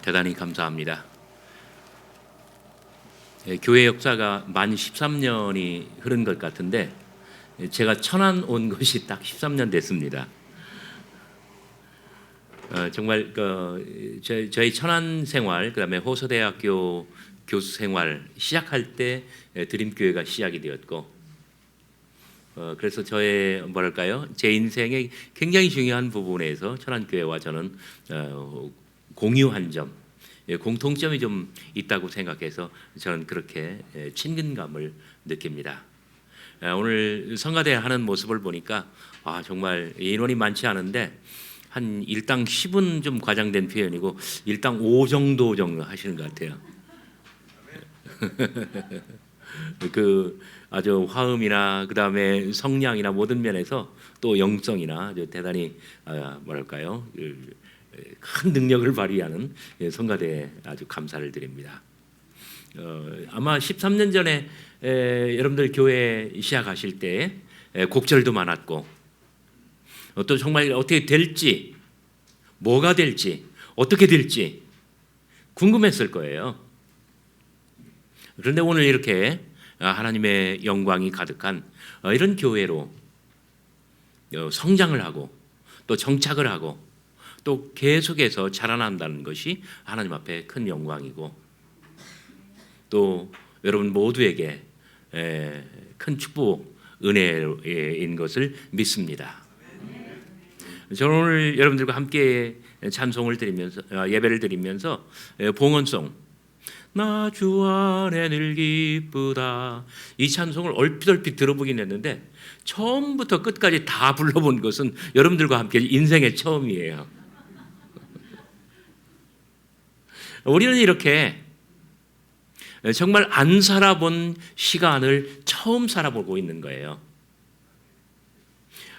대단히 감사합니다. 교회 역사가 만 13년이 흐른 것 같은데 제가 천안 온 것이 딱 13년 됐습니다. 정말 저희 천안 생활, 그다음에 호서대학교 교수 생활 시작할 때 드림교회가 시작이 되었고, 그래서 저의 제 인생의 굉장히 중요한 부분에서 천안교회와 저는 공유한 점, 공통점이 좀 있다고 생각해서 저는 그렇게 친근감을 느낍니다. 오늘 성가대 하는 모습을 보니까 정말 인원이 많지 않은데 한 일당 10은 좀 과장된 표현이고 일당 5 정도 하시는 것 같아요. 아주 화음이나 그다음에 성량이나 모든 면에서 또 영성이나 아주 대단히 큰 능력을 발휘하는 성가대에 아주 감사를 드립니다. 아마 13년 전에 여러분들 교회 시작하실 때 곡절도 많았고 또 정말 어떻게 될지, 뭐가 될지, 어떻게 될지 궁금했을 거예요. 그런데 오늘 이렇게 하나님의 영광이 가득한 이런 교회로 성장을 하고 또 정착을 하고 또 계속해서 자라난다는 것이 하나님 앞에 큰 영광이고 또 여러분 모두에게 큰 축복, 은혜인 것을 믿습니다. 저는 오늘 여러분들과 함께 찬송을 드리면서 예배를 드리면서 봉헌송 나 주 안에 늘 기쁘다 이 찬송을 얼핏 들어보긴 했는데 처음부터 끝까지 다 불러본 것은 여러분들과 함께 인생의 처음이에요. 우리는 이렇게 정말 안 살아본 시간을 처음 살아보고 있는 거예요.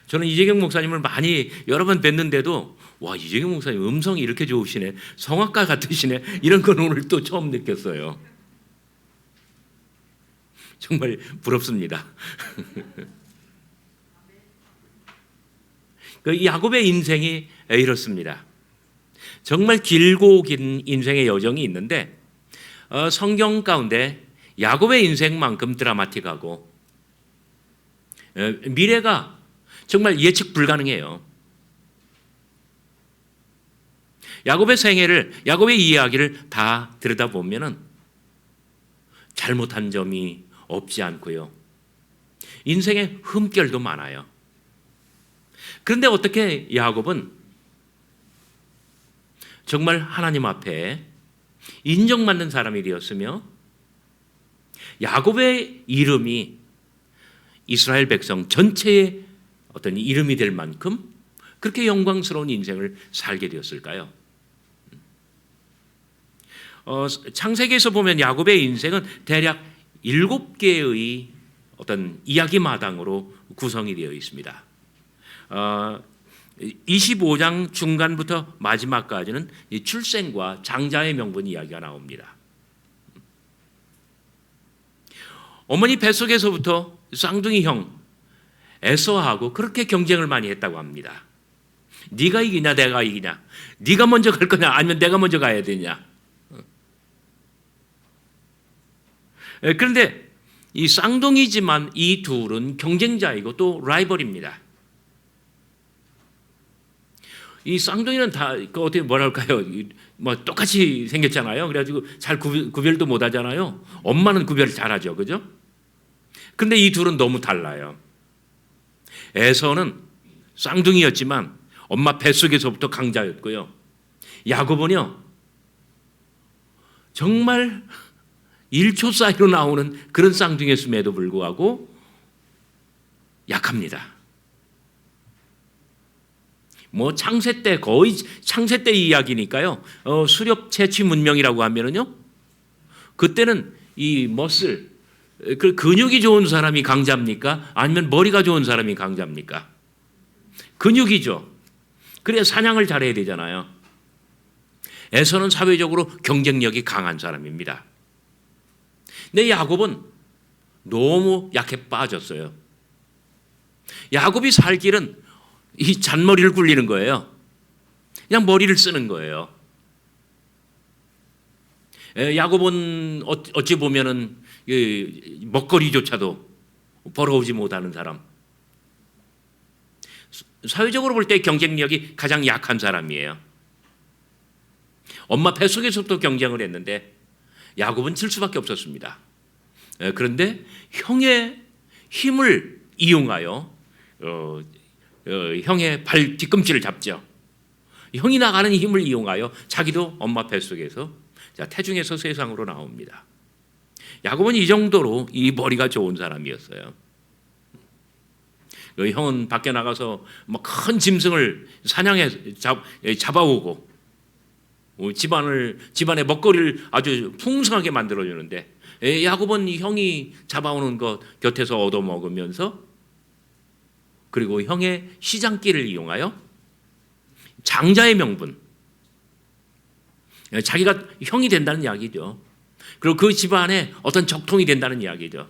저는 이재경 목사님을 많이 여러 번 뵀는데도 와, 이재경 목사님 음성이 이렇게 좋으시네, 성악가 같으시네, 이런 건 오늘 또 처음 느꼈어요. 정말 부럽습니다. 야곱의 인생이 이렇습니다. 정말 길고 긴 인생의 여정이 있는데 성경 가운데 야곱의 인생만큼 드라마틱하고 미래가 정말 예측 불가능해요. 야곱의 생애를, 야곱의 이야기를 다 들여다보면은 잘못한 점이 없지 않고요. 인생의 흠결도 많아요. 그런데 어떻게 야곱은 정말 하나님 앞에 인정받는 사람이 되었으며 야곱의 이름이 이스라엘 백성 전체의 어떤 이름이 될 만큼 그렇게 영광스러운 인생을 살게 되었을까요? 창세기에서 보면 야곱의 인생은 대략 7개의 어떤 이야기 마당으로 구성이 되어 있습니다. 25장 중간부터 마지막까지는 출생과 장자의 명분 이야기가 나옵니다. 어머니 뱃속에서부터 쌍둥이 형 에서하고 그렇게 경쟁을 많이 했다고 합니다. 네가 이기냐 내가 이기냐, 네가 먼저 갈 거냐 아니면 내가 먼저 가야 되냐. 그런데 이 쌍둥이지만 이 둘은 경쟁자이고 또 라이벌입니다. 이 쌍둥이는 다 어떻게 뭐랄까요, 똑같이 생겼잖아요. 그래가지고 잘 구별도 못하잖아요. 엄마는 구별을 잘하죠, 그죠? 그런데 이 둘은 너무 달라요. 에서는 쌍둥이였지만 엄마 뱃속에서부터 강자였고요. 야곱은요 정말 1초 사이로 나오는 그런 쌍둥이였음에도 불구하고 약합니다. 창세 때, 거의 창세 때 이야기니까요. 수렵 채취 문명이라고 하면은요, 그때는 이 머슬, 그 근육이 좋은 사람이 강자입니까? 아니면 머리가 좋은 사람이 강자입니까? 근육이죠. 그래야 사냥을 잘해야 되잖아요. 에서는 사회적으로 경쟁력이 강한 사람입니다. 근데 야곱은 너무 약해 빠졌어요. 야곱이 살 길은 이 잔머리를 굴리는 거예요. 그냥 머리를 쓰는 거예요. 야곱은 어찌 보면은 먹거리조차도 벌어오지 못하는 사람, 사회적으로 볼 때 경쟁력이 가장 약한 사람이에요. 엄마 뱃속에서부터 경쟁을 했는데 야곱은 질 수밖에 없었습니다. 그런데 형의 힘을 이용하여 형의 발 뒤꿈치를 잡죠. 형이 나가는 힘을 이용하여 자기도 엄마 뱃속에서 태중에서 세상으로 나옵니다. 야곱은 이 정도로 이 머리가 좋은 사람이었어요. 형은 밖에 나가서 큰 짐승을 사냥해 잡아오고 집안의 먹거리를 아주 풍성하게 만들어주는데, 야곱은 형이 잡아오는 것 곁에서 얻어먹으면서, 그리고 형의 시장길을 이용하여 장자의 명분, 자기가 형이 된다는 이야기죠. 그리고 그 집안에 어떤 적통이 된다는 이야기죠.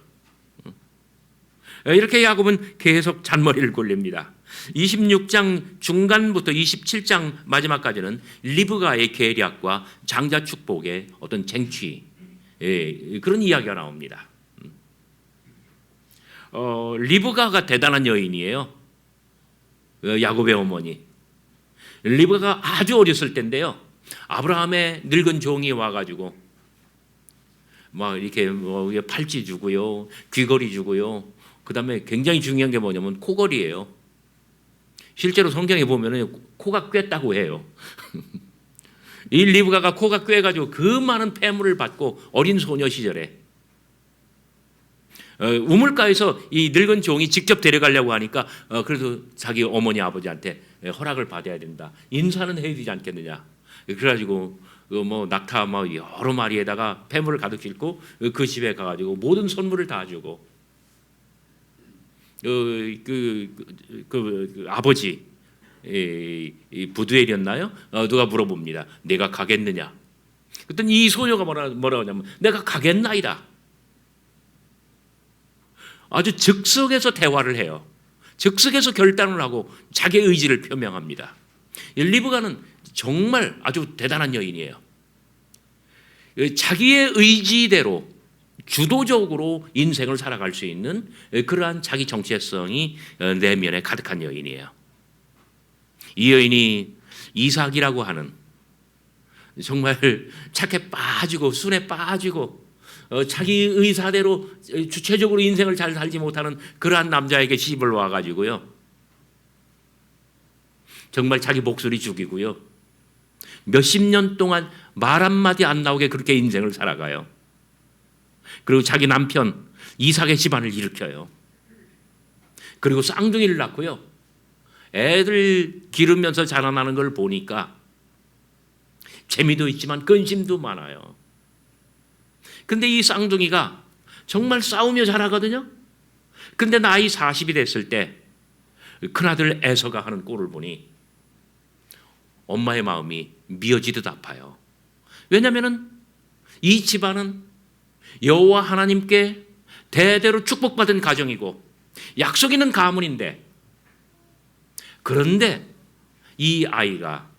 이렇게 야곱은 계속 잔머리를 굴립니다. 26장 중간부터 27장 마지막까지는 리브가의 계략과 장자 축복의 어떤 쟁취, 그런 이야기가 나옵니다. 리브가가 대단한 여인이에요. 야곱의 어머니. 리브가가 아주 어렸을 때인데요. 아브라함의 늙은 종이 와가지고 막 이렇게 팔찌 주고요, 귀걸이 주고요. 그 다음에 굉장히 중요한 게 뭐냐면 코걸이에요. 실제로 성경에 보면은 코가 꿰다고 해요. 이 리브가가 코가 꿰가지고 그 많은 폐물을 받고 어린 소녀 시절에 우물가에서 이 늙은 종이 직접 데려가려고 하니까 그래서 자기 어머니 아버지한테 허락을 받아야 된다. 인사는 해야 되지 않겠느냐. 그래가지고 낙타 여러 마리에다가 폐물을 가득 싣고 그 집에 가가지고 모든 선물을 다 주고, 그 아버지 부두엘이었나요? 누가 물어봅니다. 내가 가겠느냐? 그랬더니 이 소녀가 뭐라고 하냐면 내가 가겠나이다. 아주 즉석에서 대화를 해요. 즉석에서 결단을 하고 자기의 의지를 표명합니다. 리브가는 정말 아주 대단한 여인이에요. 자기의 의지대로 주도적으로 인생을 살아갈 수 있는 그러한 자기 정체성이 내면에 가득한 여인이에요. 이 여인이 이삭이라고 하는 정말 착해 빠지고 순에 빠지고 자기 의사대로 주체적으로 인생을 잘 살지 못하는 그러한 남자에게 시집을 와가지고요, 정말 자기 목소리 죽이고요, 몇십 년 동안 말 한마디 안 나오게 그렇게 인생을 살아가요. 그리고 자기 남편 이삭의 집안을 일으켜요. 그리고 쌍둥이를 낳고요, 애들 기르면서 자라나는 걸 보니까 재미도 있지만 근심도 많아요. 근데 이 쌍둥이가 정말 싸우며 자라거든요. 근데 나이 40이 됐을 때 큰아들 에서가 하는 꼴을 보니 엄마의 마음이 미어지듯 아파요. 왜냐하면 이 집안은 여호와 하나님께 대대로 축복받은 가정이고 약속 있는 가문인데, 그런데 이 아이가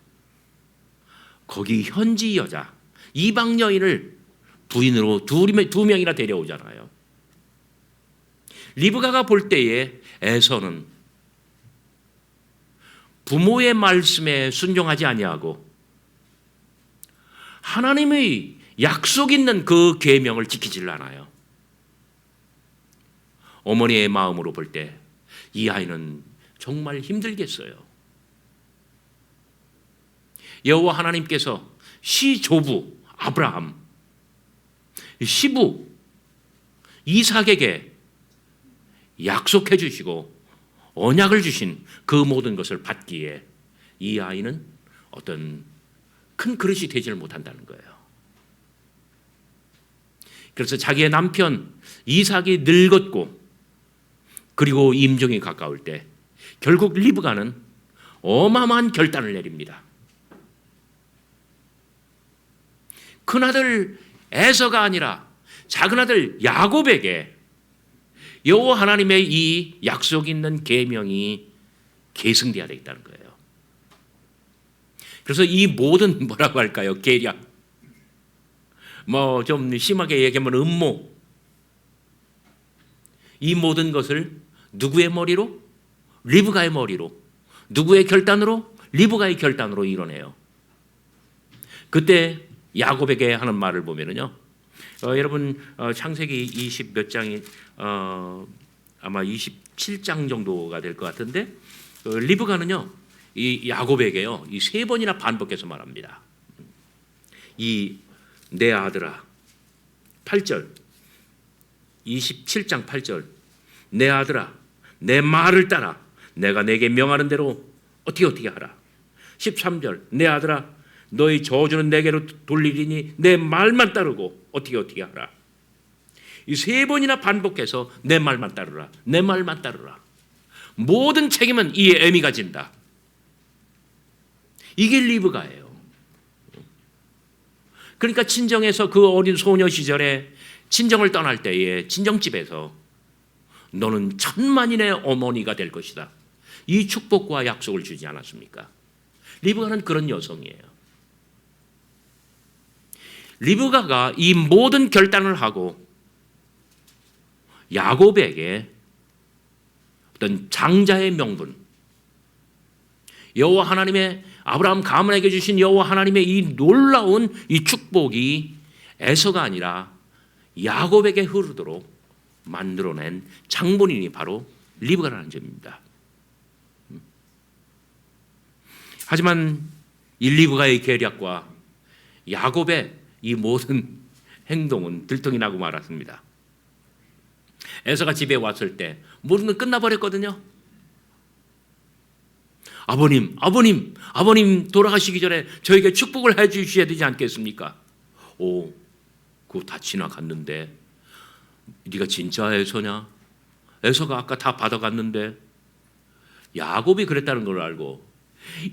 거기 현지 여자 이방 여인을 부인으로 두 명이나 데려오잖아요. 리브가가 볼 때에 에서는 부모의 말씀에 순종하지 아니하고 하나님의 약속 있는 그 계명을 지키질 않아요. 어머니의 마음으로 볼 때 이 아이는 정말 힘들겠어요. 여호와 하나님께서 시조부 아브라함, 시부 이삭에게 약속해 주시고 언약을 주신 그 모든 것을 받기에 이 아이는 어떤 큰 그릇이 되지를 못한다는 거예요. 그래서 자기의 남편 이삭이 늙었고 그리고 임종이 가까울 때 결국 리브가는 어마어마한 결단을 내립니다. 큰아들 에서가 아니라 작은아들 야곱에게 여호와 하나님의 이 약속 있는 계명이 계승되어야 되겠다는 거예요. 그래서 이 모든 뭐라고 할까요? 계략, 뭐 좀 심하게 얘기하면 음모. 이 모든 것을 누구의 머리로? 리브가의 머리로. 누구의 결단으로? 리브가의 결단으로 이뤄내요. 그때 야곱에게 하는 말을 보면은요. 여러분 창세기 20 몇 장이 아마 27장 정도가 될 것 같은데 리브가는요. 이 야곱에게요. 이 세 번이나 반복해서 말합니다. 이 내 아들아 8절 27장 8절 내 아들아 내 말을 따라 내가 내게 명하는 대로 어떻게 하라. 13절 내 아들아 너희 저주는 내게로 돌리리니 내 말만 따르고 어떻게 하라. 이 세 번이나 반복해서 내 말만 따르라. 내 말만 따르라. 모든 책임은 이 애미가 진다. 이게 리브가예요. 그러니까 친정에서 그 어린 소녀 시절에 친정을 떠날 때에 친정집에서 너는 천만인의 어머니가 될 것이다. 이 축복과 약속을 주지 않았습니까? 리브가는 그런 여성이에요. 리브가가 이 모든 결단을 하고 야곱에게 어떤 장자의 명분, 여호와 하나님의 아브라함 가문에게 주신 여호와 하나님의 이 놀라운 이 축복이 에서가 아니라 야곱에게 흐르도록 만들어낸 장본인이 바로 리브가라는 점입니다. 하지만 이 리브가의 계략과 야곱의 이 모든 행동은 들통이 나고 말았습니다. 에서가 집에 왔을 때 모든 건 끝나버렸거든요. 아버님 돌아가시기 전에 저에게 축복을 해 주셔야 되지 않겠습니까? 그거 다 지나갔는데 네가 진짜 에서냐? 에서가 아까 다 받아갔는데. 야곱이 그랬다는 걸 알고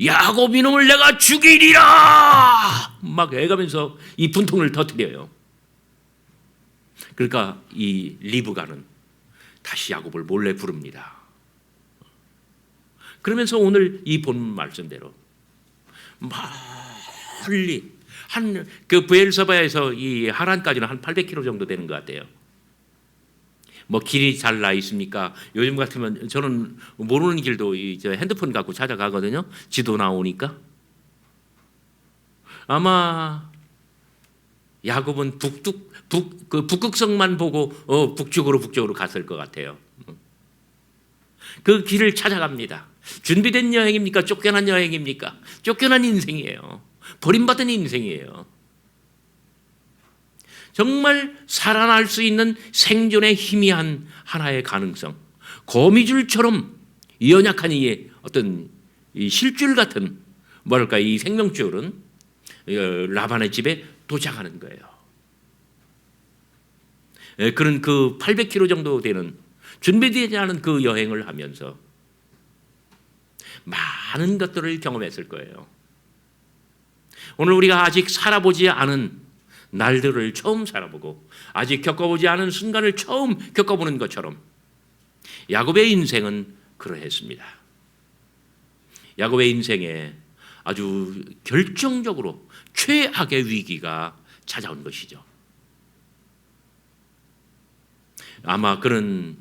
야곱 이놈을 내가 죽이리라 막 애가면서 이 분통을 터뜨려요. 그러니까 이 리브가는 다시 야곱을 몰래 부릅니다. 그러면서 오늘 이 본문 말씀대로 멀리 한 그 브엘사바에서 이 하란까지는 한 800km 정도 되는 것 같아요. 뭐 길이 잘 나 있습니까? 요즘 같으면 저는 모르는 길도 저 핸드폰 갖고 찾아가거든요. 지도 나오니까. 아마 야곱은 북극성만 보고 북쪽으로 갔을 것 같아요. 그 길을 찾아갑니다. 준비된 여행입니까? 쫓겨난 여행입니까? 쫓겨난 인생이에요. 버림받은 인생이에요. 정말 살아날 수 있는 생존의 희미한 하나의 가능성. 거미줄처럼 연약한 이 어떤 이 실줄 같은 뭐랄까 이 생명줄은 라반의 집에 도착하는 거예요. 그런 그 800km 정도 되는 준비되지 않은 그 여행을 하면서 많은 것들을 경험했을 거예요. 오늘 우리가 아직 살아보지 않은 날들을 처음 살아보고 아직 겪어보지 않은 순간을 처음 겪어보는 것처럼 야곱의 인생은 그러했습니다. 야곱의 인생에 아주 결정적으로 최악의 위기가 찾아온 것이죠. 아마 그는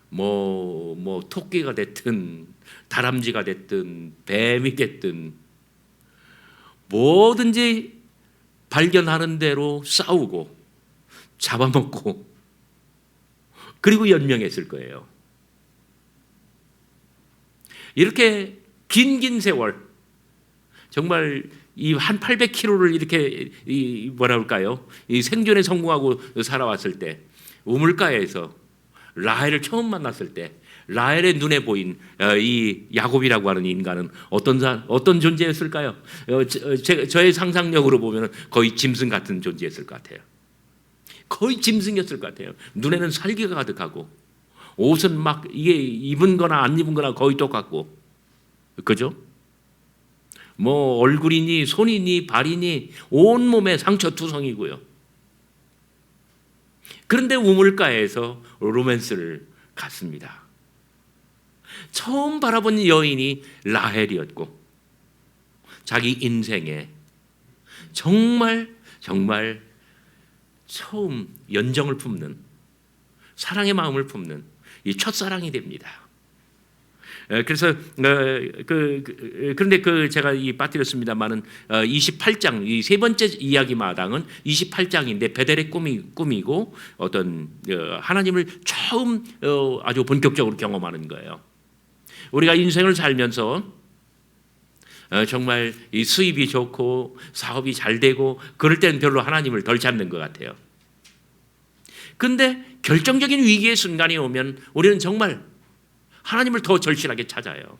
뭐 토끼가 됐든 다람쥐가 됐든 뱀이 됐든 뭐든지 발견하는 대로 싸우고 잡아먹고 그리고 연명했을 거예요. 이렇게 긴 세월 정말 이 한 800km를 이렇게 이 생존에 성공하고 살아왔을 때 우물가에서 라헬을 처음 만났을 때 라헬의 눈에 보인 이 야곱이라고 하는 인간은 어떤 존재였을까요? 저의 상상력으로 보면 거의 짐승 같은 존재였을 것 같아요. 거의 짐승이었을 것 같아요. 눈에는 살기가 가득하고 옷은 막 이게 입은 거나 안 입은 거나 거의 똑같고 그죠? 뭐 얼굴이니 손이니 발이니 온몸에 상처투성이고요. 그런데 우물가에서 로맨스를 갖습니다. 처음 바라본 여인이 라헬이었고 자기 인생에 정말 정말 처음 연정을 품는, 사랑의 마음을 품는 이 첫사랑이 됩니다. 그래서 그런데 제가 빠뜨렸습니다만은 28장 이 세 번째 이야기 마당은 28장인데 베델의 꿈이고 어떤 하나님을 처음 아주 본격적으로 경험하는 거예요. 우리가 인생을 살면서 정말 이 수입이 좋고 사업이 잘 되고 그럴 때는 별로 하나님을 덜 찾는 것 같아요. 근데 결정적인 위기의 순간이 오면 우리는 정말 하나님을 더 절실하게 찾아요.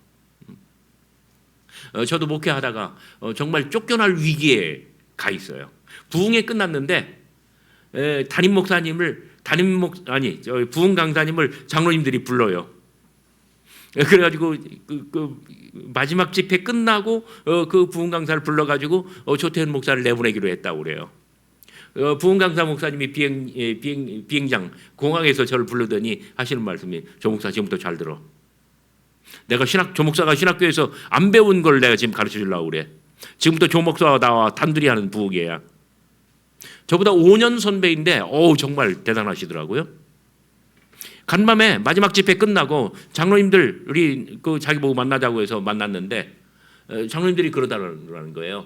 저도 목회하다가 정말 쫓겨날 위기에 가 있어요. 부흥회 끝났는데 부흥 강사님을 장로님들이 불러요. 그래가지고 마지막 집회 끝나고 그 부흥 강사를 불러가지고 조태현 목사를 내보내기로 했다고 그래요. 부흥 강사 목사님이 비행장 공항에서 저를 부르더니 하시는 말씀이 조 목사 지금부터 잘 들어. 내가 조 목사가 신학교에서 안 배운 걸 내가 지금 가르쳐 주려고 그래. 지금부터 조 목사와 나와 단둘이 하는 부흥회야. 저보다 5년 선배인데 정말 대단하시더라고요. 간밤에 마지막 집회 끝나고 장로님들 우리 자기 보고 만나자고 해서 만났는데 장로님들이 그러다라는 거예요.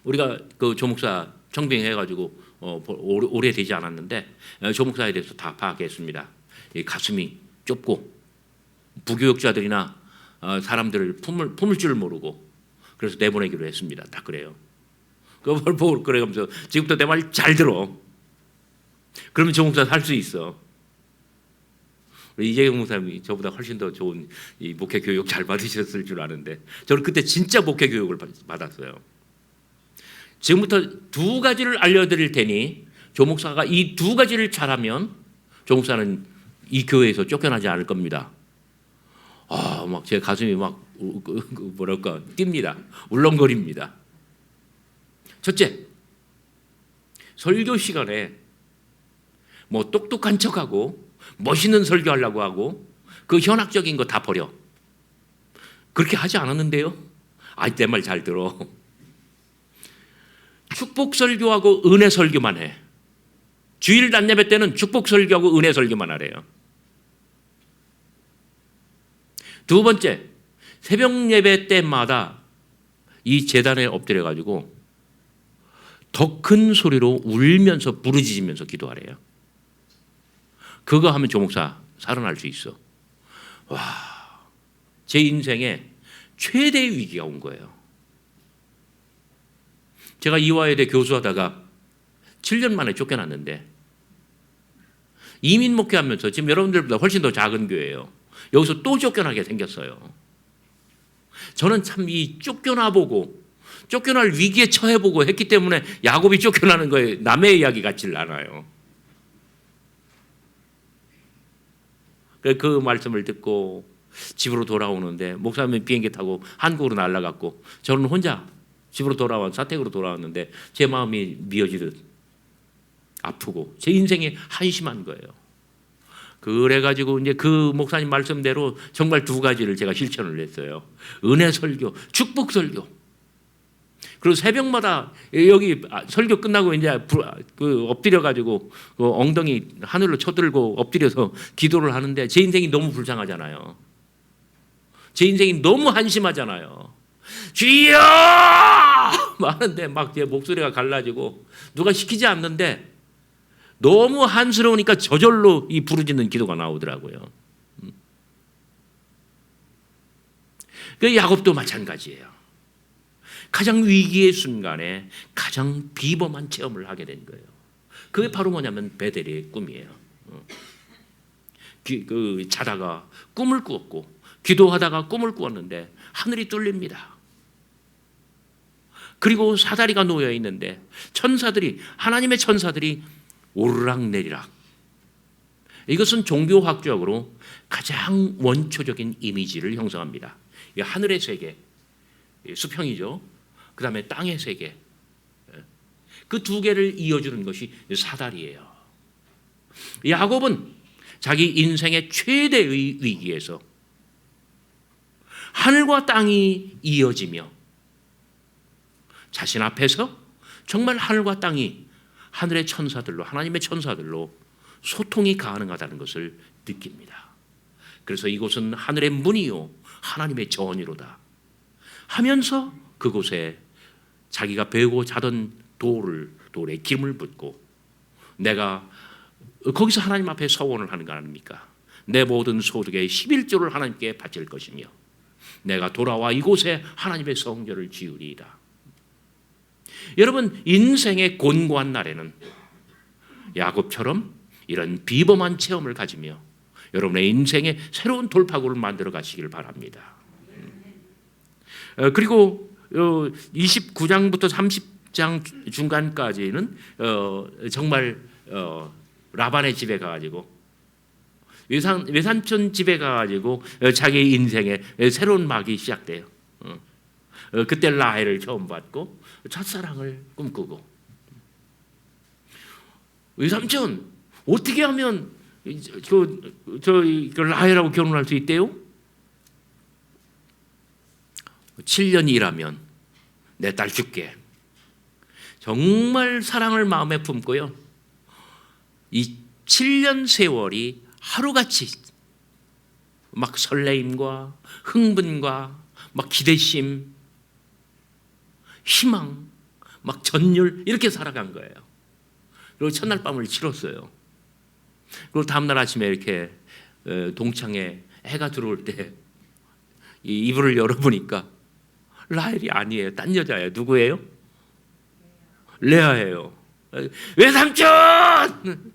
우리가 조 목사 청빙해가지고 오래되지 않았는데 조 목사에 대해서 다 파악했습니다. 가슴이 좁고 부교육자들이나 사람들을 품을 줄 모르고 그래서 내보내기로 했습니다. 딱 그래요. 그걸 보고 그러면서 지금부터 내 말 잘 들어. 그러면 조 목사 살 수 있어. 우리 이재경 목사님이 저보다 훨씬 더 좋은 이 목회 교육 잘 받으셨을 줄 아는데 저는 그때 진짜 목회 교육을 받았어요. 지금부터 두 가지를 알려드릴 테니 조 목사가 이 두 가지를 잘하면 조 목사는 이 교회에서 쫓겨나지 않을 겁니다. 막 제 가슴이 막 뜁니다. 울렁거립니다. 첫째, 설교 시간에 뭐 똑똑한 척하고 멋있는 설교하려고 하고 그 현학적인 거 다 버려. 그렇게 하지 않았는데요. 내 말 잘 들어. 축복 설교하고 은혜 설교만 해. 주일 낮예배 때는 축복 설교하고 은혜 설교만 하래요. 두 번째, 새벽 예배 때마다 이 제단에 엎드려 가지고 더 큰 소리로 울면서 부르짖으면서 기도하래요. 그거 하면 조 목사 살아날 수 있어. 와, 제 인생에 최대의 위기가 온 거예요. 제가 이화여대 교수하다가 7년 만에 쫓겨났는데 이민 목회하면서 지금 여러분들보다 훨씬 더 작은 교회예요. 여기서 또 쫓겨나게 생겼어요. 저는 참 이 쫓겨날 위기에 처해보고 했기 때문에 야곱이 쫓겨나는 거에 남의 이야기 같질 않아요. 그 말씀을 듣고 집으로 돌아오는데 목사님은 비행기 타고 한국으로 날아갔고 저는 혼자 집으로 사택으로 돌아왔는데 제 마음이 미어지듯 아프고 제 인생이 한심한 거예요. 그래가지고 이제 그 목사님 말씀대로 정말 두 가지를 제가 실천을 했어요. 은혜 설교, 축복 설교. 그리고 새벽마다 여기 설교 끝나고 이제 엎드려가지고 엉덩이 하늘로 쳐들고 엎드려서 기도를 하는데 제 인생이 너무 불쌍하잖아요. 제 인생이 너무 한심하잖아요. 주여! 하는데 막 제 목소리가 갈라지고 누가 시키지 않는데 너무 한스러우니까 저절로 이 부르짖는 기도가 나오더라고요. 그 야곱도 마찬가지예요. 가장 위기의 순간에 가장 비범한 체험을 하게 된 거예요. 그게 바로 뭐냐면 베델의 꿈이에요. 자다가 꿈을 꾸었고 기도하다가 꿈을 꾸었는데 하늘이 뚫립니다. 그리고 사다리가 놓여 있는데 하나님의 천사들이 오르락내리락. 이것은 종교학적으로 가장 원초적인 이미지를 형성합니다. 하늘의 세계, 수평이죠. 그 다음에 땅의 세계. 그 두 개를 이어주는 것이 사다리예요. 야곱은 자기 인생의 최대의 위기에서 하늘과 땅이 이어지며 자신 앞에서 정말 하늘과 땅이 하늘의 천사들로, 하나님의 천사들로 소통이 가능하다는 것을 느낍니다. 그래서 이곳은 하늘의 문이요 하나님의 전이로다 하면서 그곳에 자기가 배우고 자던 돌에 기름을 붓고 내가 거기서 하나님 앞에 서원을 하는 거 아닙니까? 내 모든 소득의 11조를 하나님께 바칠 것이며 내가 돌아와 이곳에 하나님의 성전을 지으리이다. 여러분, 인생의 곤고한 날에는 야곱처럼 이런 비범한 체험을 가지며 여러분의 인생에 새로운 돌파구를 만들어 가시길 바랍니다. 그리고 29장부터 30장 중간까지는 정말 라반의 집에 가가지고 외삼촌 집에 가가지고 자기 인생에 새로운 막이 시작돼요. 그때 라헬을 처음 받고 첫사랑을 꿈꾸고 외삼촌 어떻게 하면 저 라헬하고 결혼할 수 있대요? 7년 일하면 내 딸 줄게. 정말 사랑을 마음에 품고요. 이 7년 세월이 하루같이 막 설레임과 흥분과 막 기대심, 희망, 막 전율 이렇게 살아간 거예요. 그리고 첫날 밤을 치렀어요. 그리고 다음날 아침에 이렇게 동창에 해가 들어올 때 이 이불을 열어보니까 라헬이 아니에요. 딴 여자예요. 누구예요? 레아예요. 외삼촌!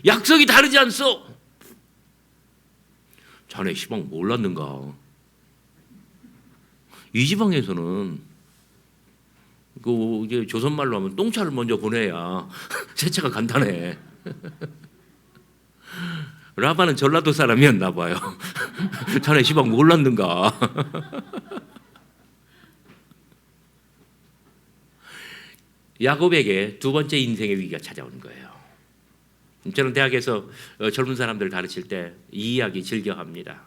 약속이 다르지 않소? 자네 시방 몰랐는가? 이 지방에서는 이제 조선말로 하면 똥차를 먼저 보내야 세차가 간단해. 라반은 전라도 사람이었나 봐요. 자네 시방 몰랐는가? 야곱에게 두 번째 인생의 위기가 찾아오는 거예요. 저는 대학에서 젊은 사람들 가르칠 때 이 이야기 즐겨합니다.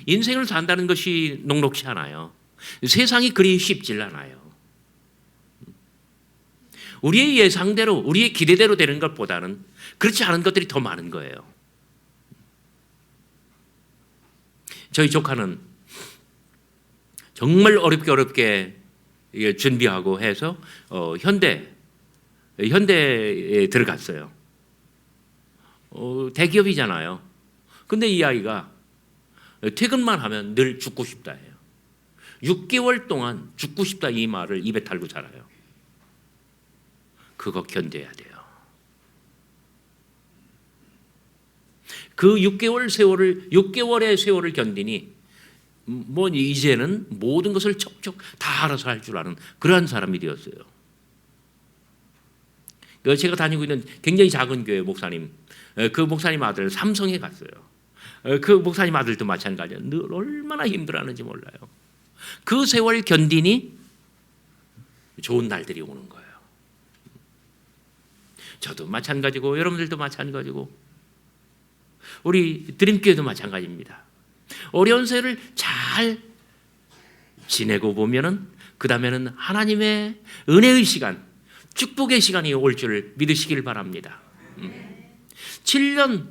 인생을 산다는 것이 녹록지 않아요. 세상이 그리 쉽질 않아요. 우리의 예상대로, 우리의 기대대로 되는 것보다는 그렇지 않은 것들이 더 많은 거예요. 저희 조카는 정말 어렵게 준비하고 해서 현대에 들어갔어요. 대기업이잖아요. 근데 이 아이가 퇴근만 하면 늘 죽고 싶다 해요. 6개월 동안 죽고 싶다 이 말을 입에 달고 살아요. 그거 견뎌야 돼요. 그 6개월의 세월을 견디니 뭐 이제는 모든 것을 척척 다 알아서 할 줄 아는 그러한 사람이 되었어요. 제가 다니고 있는 굉장히 작은 교회 목사님, 그 목사님 아들 삼성에 갔어요. 그 목사님 아들도 마찬가지예요. 늘 얼마나 힘들어하는지 몰라요. 그 세월 견디니 좋은 날들이 오는 거예요. 저도 마찬가지고 여러분들도 마찬가지고 우리 드림교회도 마찬가지입니다. 어려운 세월을 잘 지내고 보면은 그 다음에는 하나님의 은혜의 시간, 축복의 시간이 올 줄 믿으시길 바랍니다. 7년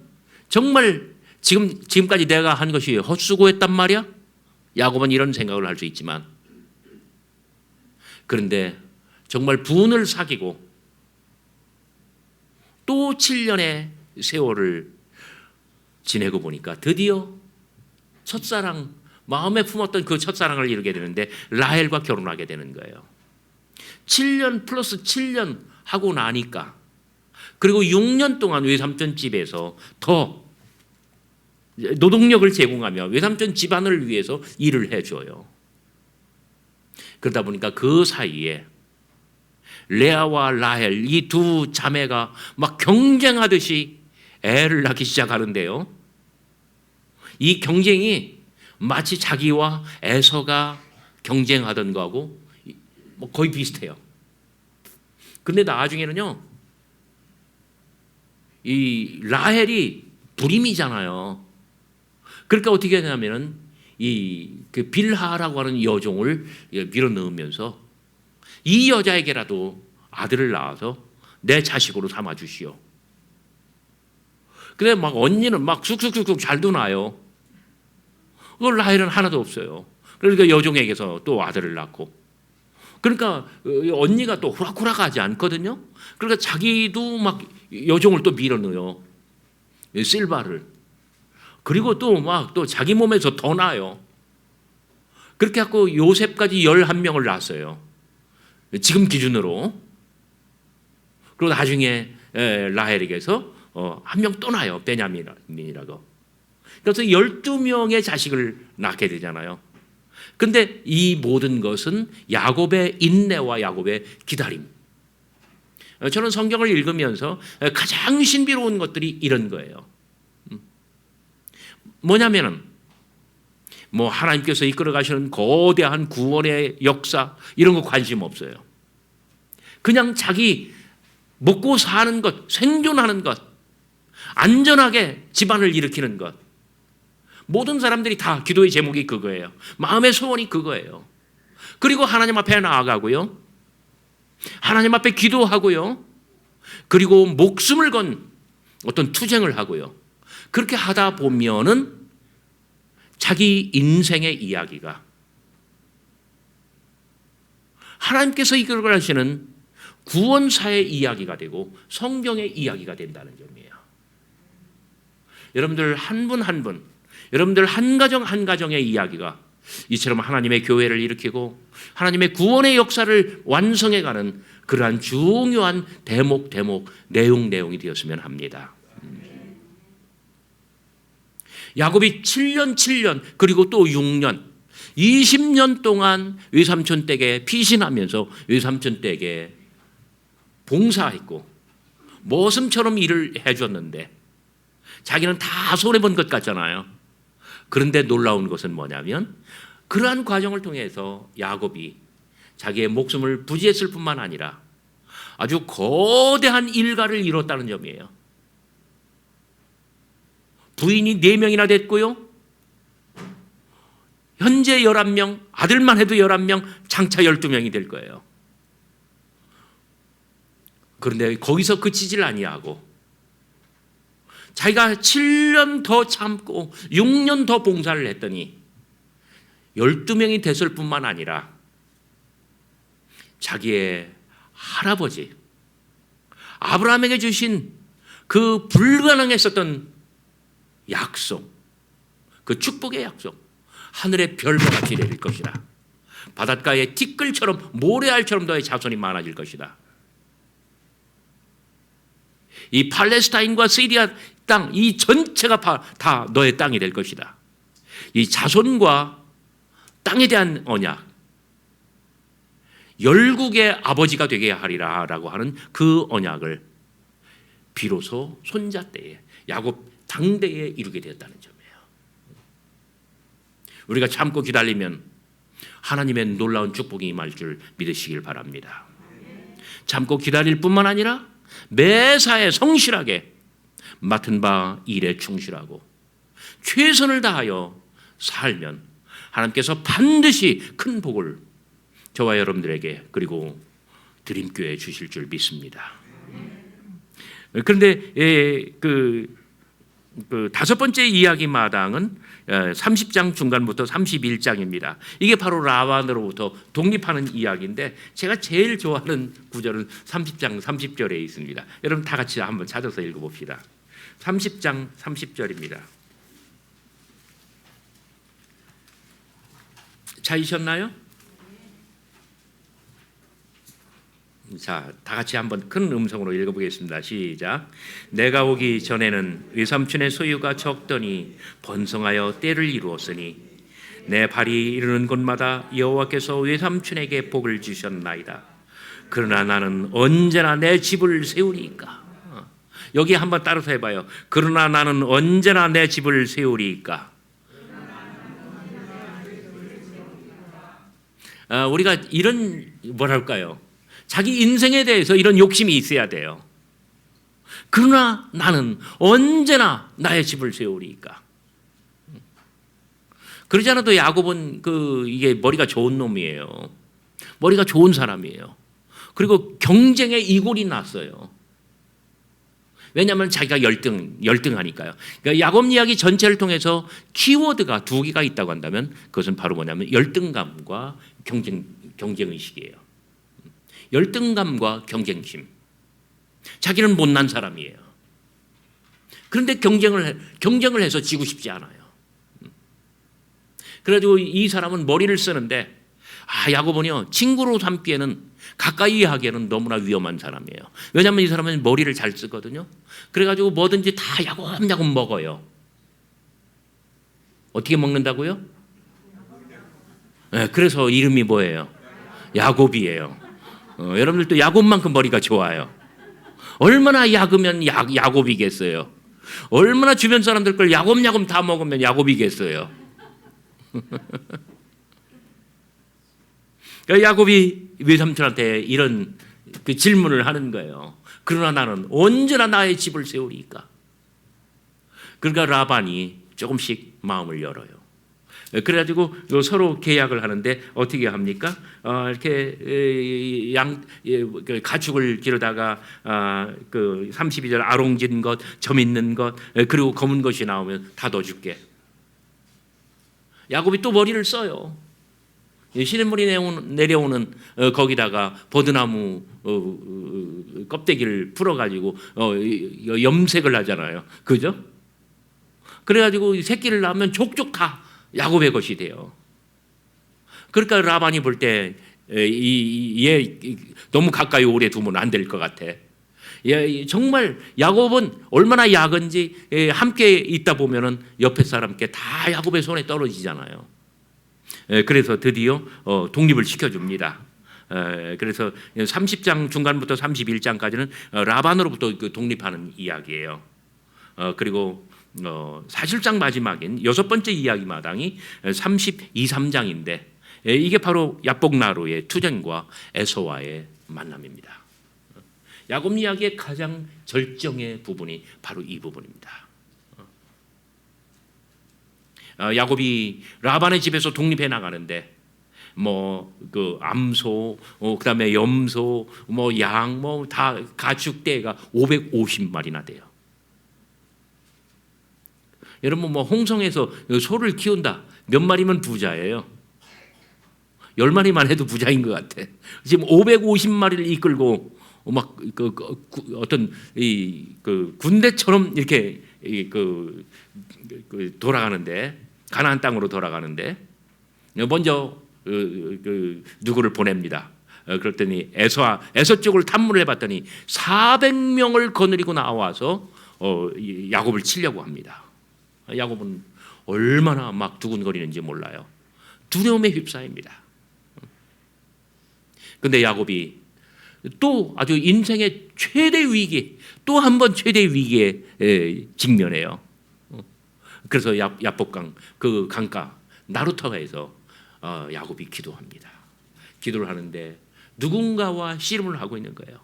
정말 지금까지 내가 한 것이 헛수고했단 말이야? 야곱은 이런 생각을 할 수 있지만 그런데 정말 분을 사귀고 또 7년의 세월을 지내고 보니까 드디어 첫사랑, 마음에 품었던 그 첫사랑을 이루게 되는데 라헬과 결혼하게 되는 거예요. 7년 플러스 7년 하고 나니까 그리고 6년 동안 외삼촌 집에서 더 노동력을 제공하며 외삼촌 집안을 위해서 일을 해줘요. 그러다 보니까 그 사이에 레아와 라헬 이 두 자매가 막 경쟁하듯이 애를 낳기 시작하는데요. 이 경쟁이 마치 자기와 에서가 경쟁하던 거하고 뭐 거의 비슷해요. 근데 나중에는요, 이 라헬이 불임이잖아요. 그러니까 어떻게 되냐면은 그 빌하라고 하는 여종을 밀어 넣으면서 이 여자에게라도 아들을 낳아서 내 자식으로 삼아 주시오. 근데 막 언니는 막 쑥쑥쑥쑥 잘도 낳아요. 그걸 나이는 하나도 없어요. 그러니까 여종에게서 또 아들을 낳고. 그러니까 언니가 또 호락호락하지 않거든요. 그러니까 자기도 막 여종을 또 밀어넣어요. 실바를. 그리고 또 막 또 자기 몸에서 더 낳아요. 그렇게 해서 요셉까지 11명을 낳았어요. 지금 기준으로. 그리고 나중에 라헬에게서 한 명 또 낳아요. 베냐민이라고. 그래서 12명의 자식을 낳게 되잖아요. 근데 이 모든 것은 야곱의 인내와 야곱의 기다림. 저는 성경을 읽으면서 가장 신비로운 것들이 이런 거예요. 뭐냐면은 뭐 하나님께서 이끌어 가시는 거대한 구원의 역사 이런 거 관심 없어요. 그냥 자기 먹고 사는 것, 생존하는 것, 안전하게 집안을 일으키는 것. 모든 사람들이 다 기도의 제목이 그거예요. 마음의 소원이 그거예요. 그리고 하나님 앞에 나아가고요. 하나님 앞에 기도하고요. 그리고 목숨을 건 어떤 투쟁을 하고요. 그렇게 하다 보면은 자기 인생의 이야기가 하나님께서 이끌어 가시는 구원사의 이야기가 되고 성경의 이야기가 된다는 점이에요. 여러분들 한 분 한 분, 여러분들 한 가정 한 가정의 이야기가 이처럼 하나님의 교회를 일으키고 하나님의 구원의 역사를 완성해가는 그러한 중요한 대목 내용이 되었으면 합니다. 야곱이 7년 그리고 또 6년 20년 동안 외삼촌 댁에 피신하면서 외삼촌 댁에 봉사했고 머슴처럼 일을 해줬는데 자기는 다 손해본 것 같잖아요. 그런데 놀라운 것은 뭐냐면 그러한 과정을 통해서 야곱이 자기의 목숨을 부지했을 뿐만 아니라 아주 거대한 일가를 이뤘다는 점이에요. 부인이 4명이나 됐고요. 현재 11명, 아들만 해도 11명, 장차 12명이 될 거예요. 그런데 거기서 그치질 아니하고 자기가 7년 더 참고 6년 더 봉사를 했더니 12명이 됐을 뿐만 아니라 자기의 할아버지 아브라함에게 주신 그 불가능했었던 약속, 그 축복의 약속, 하늘의 별과 같이 내릴 것이다. 바닷가의 티끌처럼 모래알처럼 너의 자손이 많아질 것이다. 이 팔레스타인과 시리아 땅, 이 전체가 다 너의 땅이 될 것이다. 이 자손과 땅에 대한 언약, 열국의 아버지가 되게 하리라 라고 하는 그 언약을 비로소 손자 때에 야곱 당대에 이루게 되었다는 점이에요. 우리가 참고 기다리면 하나님의 놀라운 축복이 임할 줄 믿으시길 바랍니다. 참고 기다릴 뿐만 아니라 매사에 성실하게 맡은 바 일에 충실하고 최선을 다하여 살면 하나님께서 반드시 큰 복을 저와 여러분들에게 그리고 드림교회에 주실 줄 믿습니다. 그런데 그 5번째 이야기 마당은 30장 중간부터 31장입니다. 이게 바로 라반으로부터 독립하는 이야기인데 제가 제일 좋아하는 구절은 30장 30절에 있습니다. 여러분 다 같이 한번 찾아서 읽어봅시다. 30장 30절입니다. 찾으셨나요? 자, 다 같이 한번 큰 음성으로 읽어보겠습니다. 시작. 내가 오기 전에는 외삼촌의 소유가 적더니 번성하여 때를 이루었으니 내 발이 이르는 곳마다 여호와께서 외삼촌에게 복을 주셨나이다. 그러나 나는 언제나 내 집을 세우리이까. 여기 한번 따라서 해봐요. 그러나 나는 언제나 내 집을 세우리이까. 우리가 이런 뭐랄까요? 자기 인생에 대해서 이런 욕심이 있어야 돼요. 그러나 나는 언제나 나의 집을 세우리이까. 그러지 않아도 야곱은 이게 머리가 좋은 놈이에요. 머리가 좋은 사람이에요. 그리고 경쟁의 이골이 났어요. 왜냐하면 자기가 열등하니까요. 그러니까 야곱 이야기 전체를 통해서 키워드가 두 개가 있다고 한다면 그것은 바로 뭐냐면 열등감과 경쟁의식이에요. 열등감과 경쟁심. 자기는 못난 사람이에요. 그런데 경쟁을 해서 지고 싶지 않아요. 그래가지고 이 사람은 머리를 쓰는데 야곱은요 친구로 삼기에는 가까이 하기에는 너무나 위험한 사람이에요. 왜냐하면 이 사람은 머리를 잘 쓰거든요. 그래가지고 뭐든지 다 야곱야곱 먹어요. 어떻게 먹는다고요? 네, 그래서 이름이 뭐예요? 야곱이에요. 여러분들도 야곱만큼 머리가 좋아요. 얼마나 야그면 야곱이겠어요. 얼마나 주변 사람들 걸 야곱야곱 다 먹으면 야곱이겠어요. 야곱이 외삼촌한테 이런 그 질문을 하는 거예요. 그러나 나는 언제나 나의 집을 세우리까. 그러니까 라반이 조금씩 마음을 열어요. 그래가지고 서로 계약을 하는데 어떻게 합니까? 이렇게 가축을 기르다가 그 32절 아롱진 것, 점 있는 것, 그리고 검은 것이 나오면 다 넣어줄게. 야곱이 또 머리를 써요. 시냇물이 내려오는 거기다가 버드나무 껍데기를 풀어가지고 염색을 하잖아요. 그죠? 그래가지고 새끼를 낳으면 족족 다 야곱의 것이 돼요. 그러니까 라반이 볼 때 얘 너무 가까이 오래 두면 안 될 것 같아. 정말 야곱은 얼마나 약은지 함께 있다 보면은 옆에 사람께 다 야곱의 손에 떨어지잖아요. 그래서 드디어 독립을 시켜줍니다. 그래서 30장 중간부터 31장까지는 라반으로부터 독립하는 이야기예요. 그리고 사실상 마지막인 여섯 번째 이야기 마당이 32, 3장인데 이게 바로 야복나루의 투쟁과 에서와의 만남입니다. 야곱 이야기의 가장 절정의 부분이 바로 이 부분입니다. 야곱이 라반의 집에서 독립해 나가는데 그 암소, 그다음에 염소, 양, 다 가축대가 550마리나 돼요. 여러분 홍성에서 소를 키운다. 몇 마리면 부자예요. 10마리만 해도 부자인 것 같아. 지금 550마리를 이끌고 막 어떤 그 군대처럼 이렇게 돌아가는데 가나안 땅으로 돌아가는데 먼저 누구를 보냅니다. 그랬더니 에서 쪽을 탐문을 해봤더니 400명을 거느리고 나와서 야곱을 치려고 합니다. 야곱은 얼마나 막 두근거리는지 몰라요. 두려움에 휩싸입니다. 근데 야곱이 또 아주 인생의 최대 위기, 또 한 번 최대 위기에 직면해요. 그래서 야복강 그 강가 나루터가에서 야곱이 기도합니다. 기도를 하는데 누군가와 씨름을 하고 있는 거예요.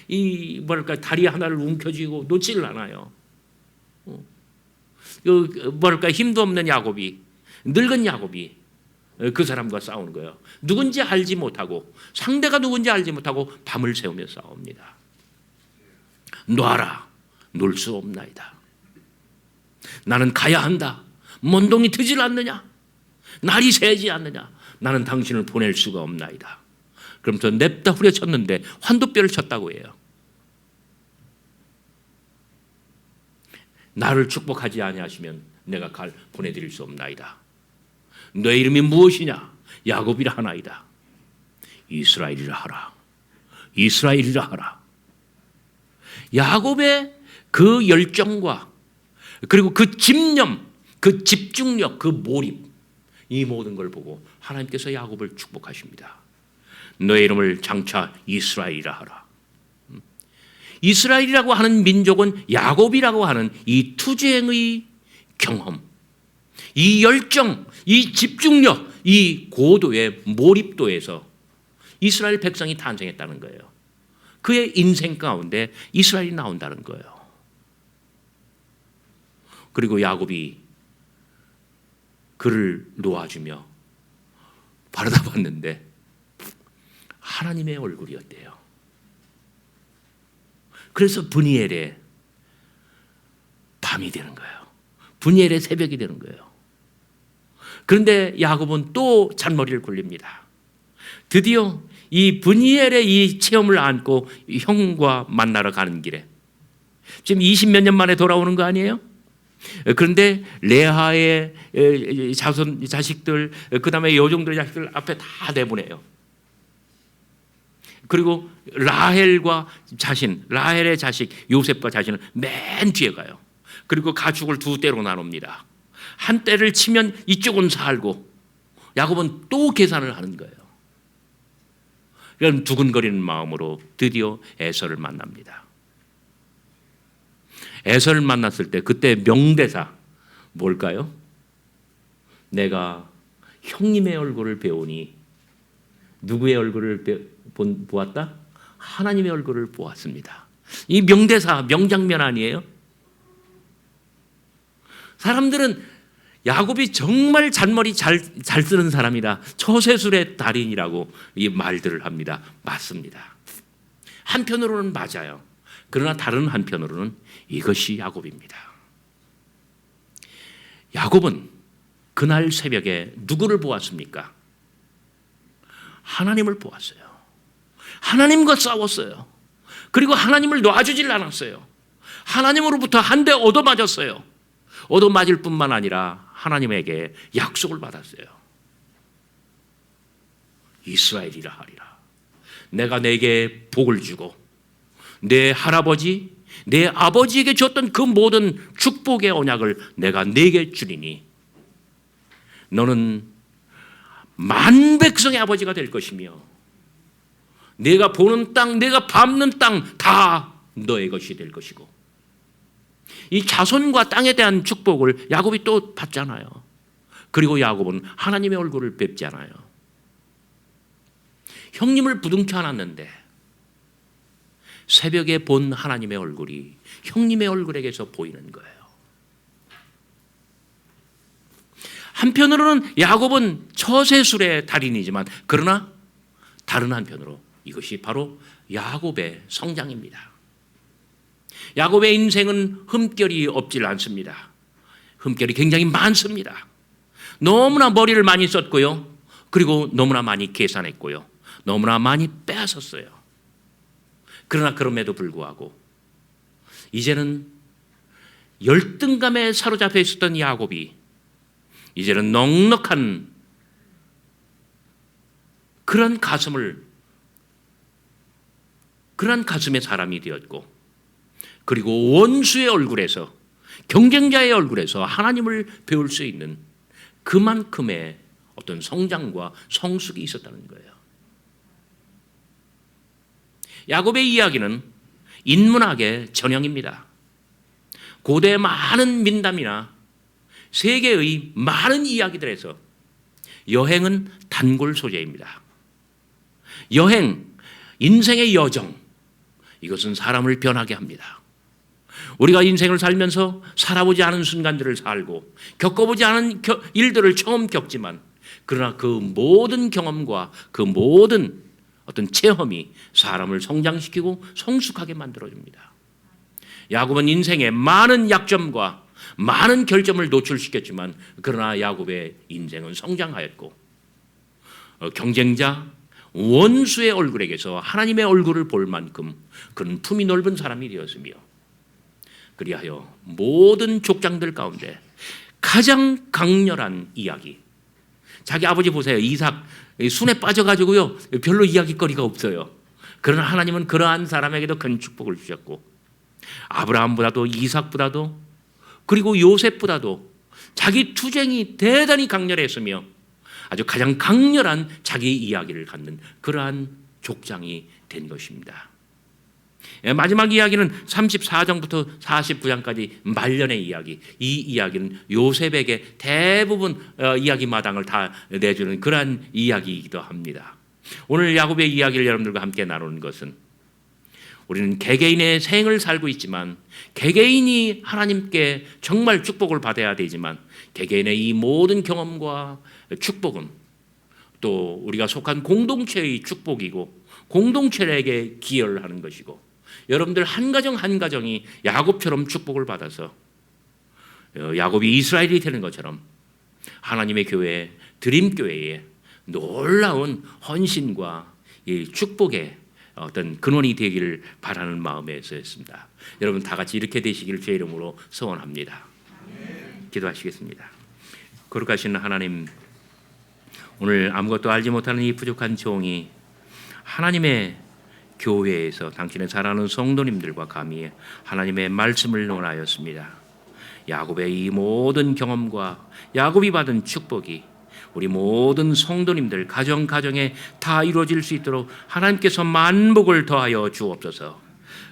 이 뭐랄까 다리 하나를 움켜쥐고 놓지를 않아요. 뭐랄까 힘도 없는 야곱이, 늙은 야곱이 그 사람과 싸우는 거예요. 누군지 알지 못하고 상대가 누군지 알지 못하고 밤을 새우며 싸웁니다. 놔라, 놀 수 없나이다. 나는 가야 한다. 먼동이 트질 않느냐? 날이 새지 않느냐? 나는 당신을 보낼 수가 없나이다. 그러면서 냅다 후려쳤는데 환도뼈를 쳤다고 해요. 나를 축복하지 아니하시면 내가 보내드릴 수 없나이다. 내 이름이 무엇이냐? 야곱이라 하나이다. 이스라엘이라 하라. 이스라엘이라 하라. 야곱의 그 열정과 그리고 그 집념, 그 집중력, 그 몰입, 이 모든 걸 보고 하나님께서 야곱을 축복하십니다. 너의 이름을 장차 이스라엘이라 하라. 이스라엘이라고 하는 민족은 야곱이라고 하는 이 투쟁의 경험, 이 열정, 이 집중력, 이 고도의 몰입도에서 이스라엘 백성이 탄생했다는 거예요. 그의 인생 가운데 이스라엘이 나온다는 거예요. 그리고 야곱이 그를 놓아주며 바라다 봤는데 하나님의 얼굴이었대요. 그래서 브니엘의 밤이 되는 거예요. 브니엘의 새벽이 되는 거예요. 그런데 야곱은 또 잔머리를 굴립니다. 드디어 이 브니엘의 이 체험을 안고 형과 만나러 가는 길에 지금 20몇 년 만에 돌아오는 거 아니에요? 그런데 레아의 자식들, 그 다음에 여종들의 자식들 앞에 다 내보내요. 그리고 라헬의 자식 요셉과 자신은 맨 뒤에 가요. 그리고 가축을 두 떼로 나눕니다. 한 떼를 치면 이쪽은 살고 야곱은 또 계산을 하는 거예요. 그럼 두근거리는 마음으로 드디어 에서를 만납니다. 에서를 만났을 때 그때 명대사 뭘까요? 내가 형님의 얼굴을 배우니 누구의 얼굴을 보았다? 하나님의 얼굴을 보았습니다. 이 명대사, 명장면 아니에요? 사람들은 야곱이 정말 잔머리 잘 쓰는 사람이다. 처세술의 달인이라고 이 말들을 합니다. 맞습니다. 한편으로는 맞아요. 그러나 다른 한편으로는 이것이 야곱입니다. 야곱은 그날 새벽에 누구를 보았습니까? 하나님을 보았어요. 하나님과 싸웠어요. 그리고 하나님을 놔주질 않았어요. 하나님으로부터 한 대 얻어맞았어요. 얻어맞을 뿐만 아니라 하나님에게 약속을 받았어요. 이스라엘이라 하리라. 내가 내게 복을 주고 내 할아버지, 내 아버지에게 줬던 그 모든 축복의 언약을 내가 내게 주리니 너는 만 백성의 아버지가 될 것이며 내가 보는 땅, 내가 밟는 땅 다 너의 것이 될 것이고 이 자손과 땅에 대한 축복을 야곱이 또 받잖아요. 그리고 야곱은 하나님의 얼굴을 뵙잖아요. 형님을 부둥켜 안았는데 새벽에 본 하나님의 얼굴이 형님의 얼굴에게서 보이는 거예요. 한편으로는 야곱은 처세술의 달인이지만 그러나 다른 한편으로 이것이 바로 야곱의 성장입니다. 야곱의 인생은 흠결이 없질 않습니다. 흠결이 굉장히 많습니다. 너무나 머리를 많이 썼고요. 그리고 너무나 많이 계산했고요. 너무나 많이 빼앗았어요. 그러나 그럼에도 불구하고 이제는 열등감에 사로잡혀 있었던 야곱이 이제는 넉넉한 그런 가슴의 사람이 되었고 그리고 원수의 얼굴에서 경쟁자의 얼굴에서 하나님을 배울 수 있는 그만큼의 어떤 성장과 성숙이 있었다는 거예요. 야곱의 이야기는 인문학의 전형입니다. 고대 많은 민담이나 세계의 많은 이야기들에서 여행은 단골 소재입니다. 여행, 인생의 여정, 이것은 사람을 변하게 합니다. 우리가 인생을 살면서 살아보지 않은 순간들을 살고 겪어보지 않은 일들을 처음 겪지만 그러나 그 모든 경험과 그 모든 어떤 체험이 사람을 성장시키고 성숙하게 만들어줍니다. 야곱은 인생의 많은 약점과 많은 결점을 노출시켰지만 그러나 야곱의 인생은 성장하였고 경쟁자, 원수의 얼굴에게서 하나님의 얼굴을 볼 만큼 그는 품이 넓은 사람이 되었으며 그리하여 모든 족장들 가운데 가장 강렬한 이야기. 자기 아버지 보세요. 이삭 순에 빠져가지고요 별로 이야기거리가 없어요. 그러나 하나님은 그러한 사람에게도 큰 축복을 주셨고 아브라함보다도 이삭보다도 그리고 요셉보다도 자기 투쟁이 대단히 강렬했으며 아주 가장 강렬한 자기 이야기를 갖는 그러한 족장이 된 것입니다. 마지막 이야기는 34장부터 49장까지 말년의 이야기. 이 이야기는 요셉에게 대부분 이야기 마당을 다 내주는 그러한 이야기이기도 합니다. 오늘 야곱의 이야기를 여러분들과 함께 나누는 것은 우리는 개개인의 생을 살고 있지만 개개인이 하나님께 정말 축복을 받아야 되지만 개개인의 이 모든 경험과 축복은 또 우리가 속한 공동체의 축복이고 공동체에게 기여를 하는 것이고 여러분들 한 가정 한 가정이 야곱처럼 축복을 받아서 야곱이 이스라엘이 되는 것처럼 하나님의 교회 드림교회에 놀라운 헌신과 이 축복의 어떤 근원이 되기를 바라는 마음에서였습니다. 여러분 다 같이 이렇게 되시기를 주의 이름으로 소원합니다. 기도하시겠습니다. 거룩하신 하나님, 오늘 아무것도 알지 못하는 이 부족한 종이 하나님의 교회에서 당신의 사랑하는 성도님들과 감히 하나님의 말씀을 논하였습니다. 야곱의 이 모든 경험과 야곱이 받은 축복이 우리 모든 성도님들 가정에 다 이루어질 수 있도록 하나님께서 만복을 더하여 주옵소서.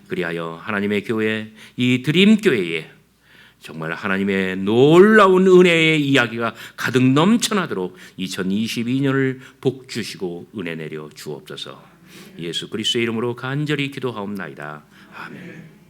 그리하여 하나님의 교회, 이 드림교회에 정말 하나님의 놀라운 은혜의 이야기가 가득 넘쳐나도록 2022년을 복 주시고 은혜 내려 주옵소서. 예수 그리스도의 이름으로 간절히 기도하옵나이다. 아멘.